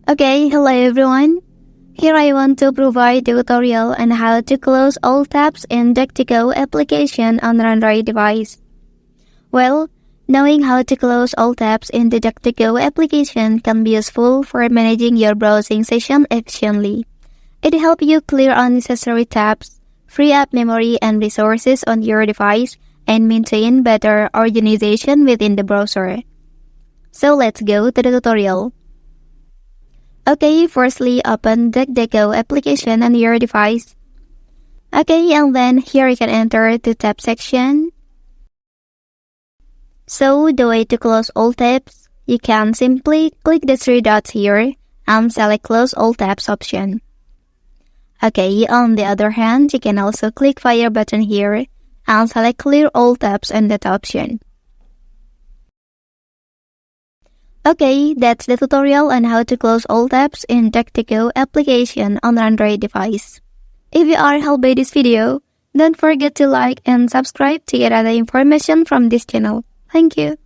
Okay, hello everyone. Here I want to provide a tutorial on how to close all tabs in DuckduckGo application on an Android device. Well, knowing how to close all tabs in the DuckduckGo application can be useful for managing your browsing session efficiently. It helps you clear unnecessary tabs, free up memory and resources on your device, and maintain better organization within the browser. So let's go to the tutorial. Okay, firstly open DuckduckGo application on your device. Okay, and then here you can enter the tab section. So the way to close all tabs, you can simply click the three dots here and select close all tabs option. Okay, on the other hand, you can also click fire button here and select clear all tabs on that option. Okay, that's the tutorial on how to close all tabs in DuckduckGo application on Android device. If you are helped by this video, don't forget to like and subscribe to get other information from this channel. Thank you.